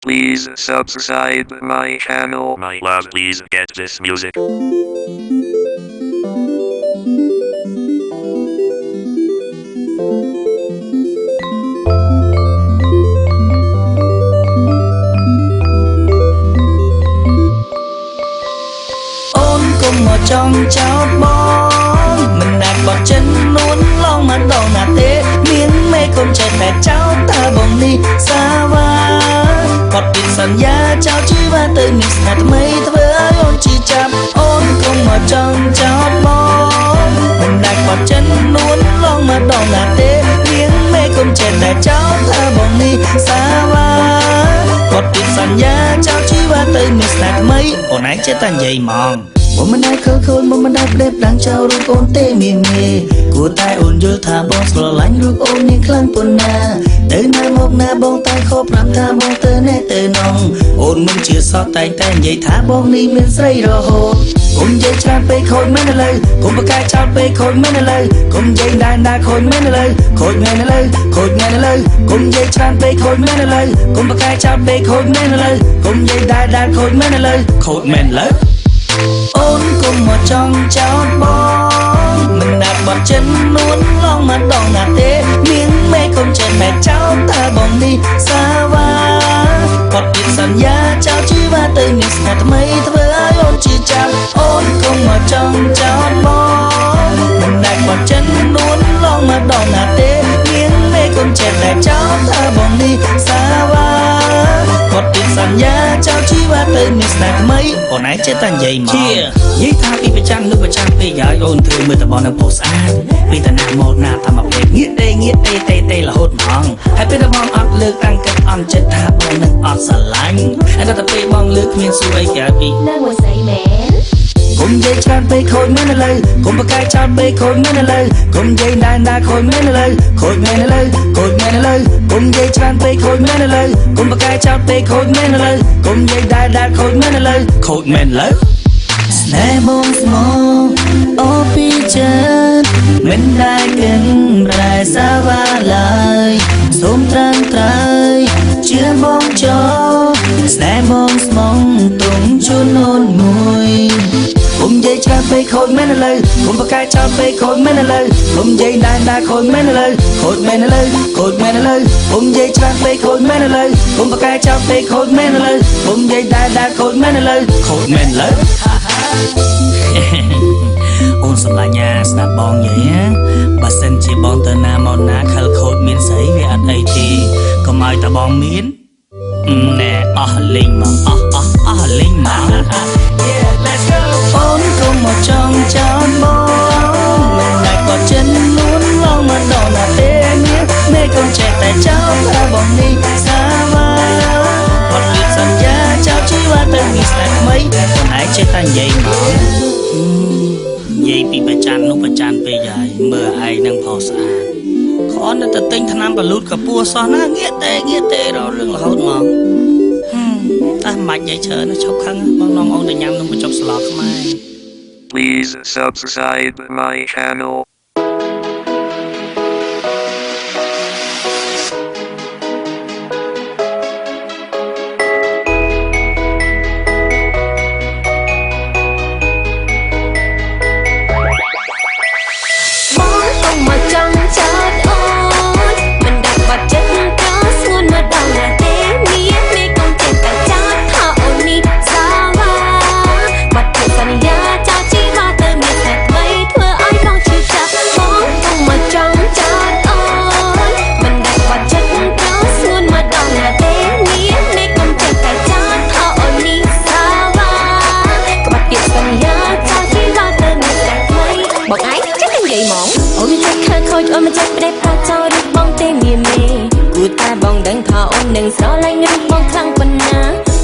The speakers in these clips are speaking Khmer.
Please subscribe my channel. My love, please get this music. គុំមកចង់ចោតបងមិនដែលបត់ចិននួនឡងមកដងណាទេមានមេគុំចេះតែចោតតើបងនេះសាវ៉ាបត់ពីសន្យាចោតជីវ៉ាទៅមានស្នេហ៍ថ្មីធ្វើឲ្យអូនជីចាប់អូនគុំមកចង់ចោតបងមិនដែលបត់ចិននួនឡងមកដងណាទេមានមេគុំចេះតែចោតតើបងនេះសាវ៉ាបត់ពីសន្យាចោតជីវ៉ាទៅមានស្នេហ៍ថ្មីអូនឯងចេះតែនិយាយហ្មងមកមិនដែលខលខូនមកមិនដែលផ្ដេបដាំងចោលរូបអូនទេមីមីគួរតែអូនយល់ថាបងស្រឡាញ់រូបអូននាងខ្លាំងប៉ុណ្ណាទៅណាមកណាបងតែខកប្រាប់ថាបងទៅណែទៅនងអូនមិនជឿសោះតែនិយាយថាបងនេះមានស្រីរហូតគុំនិយាយច្រើនពេកខូចមែនឥឡូវគុំបកកាយចោលពេកខូចមែនឥឡូវគុំនិយាយដែរខូចមែនឥឡូវខូចមែនឥឡូវខូចមែនឥឡូវគុំនិយាយច្រើនពេកខូចមែនឥឡូវគុំបកកាយចោលពេកខូចមែនឥឡូវគុំនិយាយដែរខូចមែនឥឡូវខូចមែនឥឡូវអូនគុំមកចង់ចោតបងមិនដែលបត់ចិននួនឡងមកដងណាទេមានមេគុំចេះតែចោតតើបងនេះសាវ៉ាបត់ពីសន្យាចោតជីវ៉ាទៅមានស្នេហ៍ថ្មីធ្វើឲ្យអូនជឿចាប់អូនគុំមកចង់ចោតបងមិនដែលបត់ចិននួនឡងមកដងណាទេមានមេគុំចេះតែចោតតើបងនេះសាវ៉ាបត់ពីសន្យាចោតជីវ៉ាទៅមានស្នេហ៍ថ្មីអូនឯងចេះតែនិយាយមកនិយាយថាពីប្រចាំនោះប្រចាំពេកហើយអូនធ្វើមើលតបងនៅផុសស្អាតពីតាណាមកណាថាមកពេកងាកទេរហូតហ្មងហើយពេលតបងអត់លើកតាំងគិតអន់ចិត្តថាបងនឹងអត់ស្រឡាញ់ហើយដល់តែពេលបងលើកគ្មានសួរអីក្រៅពីនៅមួយស្អីមែនគុំនិយាយច្រើនពេកខូចមែនឥឡូវគុំបកកាយចោលពេកខូចមែនឥឡូវគុំនិយាយដែរខូចមែនឥឡូវខូចមែនឥឡូវខូចមែនឥឡូវគុំនិយាយច្រើនពេកខូចមែនឥឡូវគុំបកកាយចោលពេកខូចមែនឥឡូវគុំនិយាយដែរខូចមែនឥឡូវខូចមែនឥឡូវស្នេហ៍បងស្មោអូពីចិត្តមិនដែលគិនប្រែសាវ៉ាឡើយសូមត្រឹមត្រូវជឿបងចោស្នេហ៍បងស្មងទុំជូនអូនមួយគុំនិយាយច្រើនពេកខូចមែនឥឡូវគុំបកកាយចោលពេកខូចមែនឥឡូវគុំនិយាយដែរខូចមែនឥឡូវខូចមែនឥឡូវខូចមែនឥឡូវគុំនិយាយច្រើនពេកខូចមែនឥឡូវគុំបកកាយចោលពេកខូចមែនឥឡូវគុំនិយាយដែរខូចមែនឥឡូវខូចមែនឥឡូវអូនសម្លាញ់ស្ដាប់បងនិយាយណាបើសិនជាបងទៅណាមកណាខលខូចមានស្អីវាអត់អីទេកុំឲ្យតែបងមានណែអស់លេងមកអស់លេងមក Yeah let's go អូនគុំមកចង់ចោលបងមិនដែលបត់ចិននួនឡងមកដល់ណាទេនេះមេគុំចេះតែចោលថាបងនេះសាវ៉ាបត់ពីសន្យាចោលជីវ៉ាទៅមានស្នេហ៍ថ្មីខ្លួនឯងចេះតែនិយាយមកនិយាយពីប្រច័ននោះប្រច័នពេកហើយមើលឯងនឹងផុសស្អាតខនទៅទិញថ្នាំបលូតកពួរសោះណាងាកទេរករឿងរហូតមកតែមិនបាច់និយាយច្រើនឈប់ខឹងបងនាំអូនទៅញ៉ាំនំបញ្ចុកស្លោកខ្មែរ Please subscribe my channel.អូនមិនចេះផ្ដេកថាចោលរូបបងទេមីមីគួរតែបងដឹងថាអូននឹងស្រឡាញ់រូបបងខ្លាំងប៉ុណ្ណា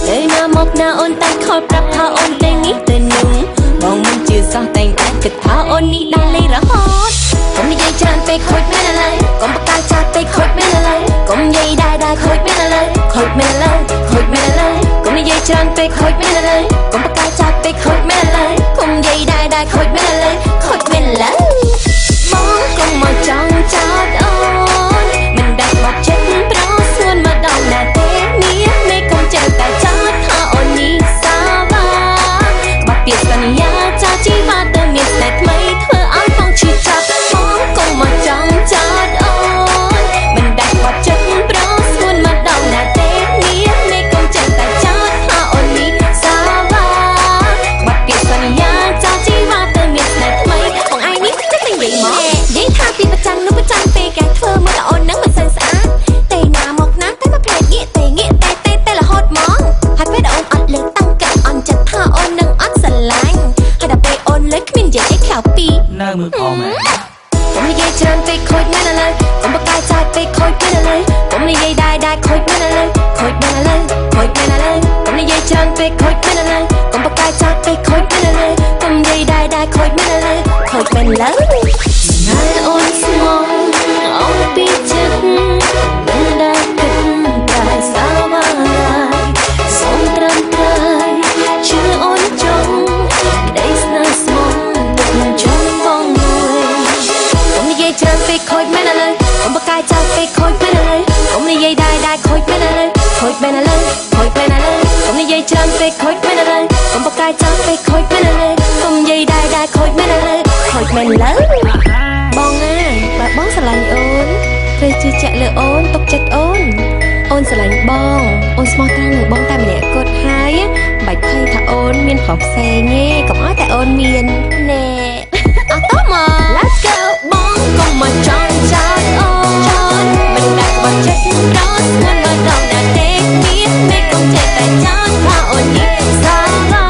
ទៅណាមកណាអូនតែខលប្រាប់ថាអូនទេនេះទៅនោះបងមិនជឿសោះតែគិតថាអូននេះដល់លេរហូតកុំនិយាយច្រើនពេកខូចមែនឥឡូវកុំបកកាយចាស់ពេកខូចមែនឥឡូវកុំនិយាយដែរខូចមែនឥឡូវខូចមែនឥឡូវខូចមែនឥឡូវកុំនិយាយច្រើនពេកខូចមែនឥឡូវកុំបកកាយចាស់ពេកខូចមែនឥឡូវកុំនិយាយដែរខូចមែនឥឡូវខូចមែនឥឡូវបងកុំមកចង់ចោតអូនមិនដែលបត់ចិត្តប្រោសួនមកដល់ណាទេមានមេកុំ ពេកខូចមិនឡើយកុំបកកាយចោតពេកខូចមិនឡើយកុំនិយាយដែរខូចមិនឡើយខូចមិនឡើយណាអូនស្មោះអូនពីចិត្តមិនដែលគិតតែសាវាសូមត្រឹមត្រូវជឿអូនចង់ក្តីស្នេហ៍ស្មោះទុកនឹងចង់បងមួយកុំនិយាយច្រើនពេកខូចមិនឡើយកុំបកកាយចោតពេកខូចមិនឡើយកុំនិយាយដែរខូចមិនឡើយខូចមិនឡើយខូចមិនឡើយកុំនិយាយច្រើនពេកខូចមិនឡើយកុំបកកាយចោតពេកខូចមិនឡើយកុំនិយាយដែរខូចមិនឡើយខូចមិនឡើយបងបើបងស្រឡាញ់អូនត្រូវជឿជាក់លើអូនទុកចិត្តអូនស្រឡាញ់បងអូនស្មោះត្រង់លើបងតែម្នាក់គត់ហើយបាច់ភ័យថាអូនមានប្រុសផ្សេងទេកុំឲ្យតែអូនមានណែអត់តមក Let's go បងកុំមកចង់ចោលអូនមិនដាក់បត់ចិត្តដល់ស្មិនមកដល់តែទេមានមេកុំចេះតែចោលថាអូននេះសាឡា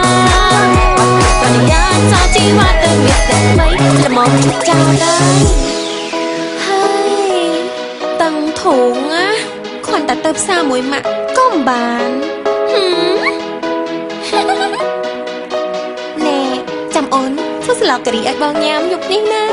បរិយាចោលជីវិតទៅមានតែថ្មីល្មមចោលដែរហើយតឹងធុងណាគាត់តែទៅផ្សារមួយម៉ាក់ក៏មិនបានណែចាំអូនធ្វើស្លការីឲ្យបងញ៉ាំយប់នេះណា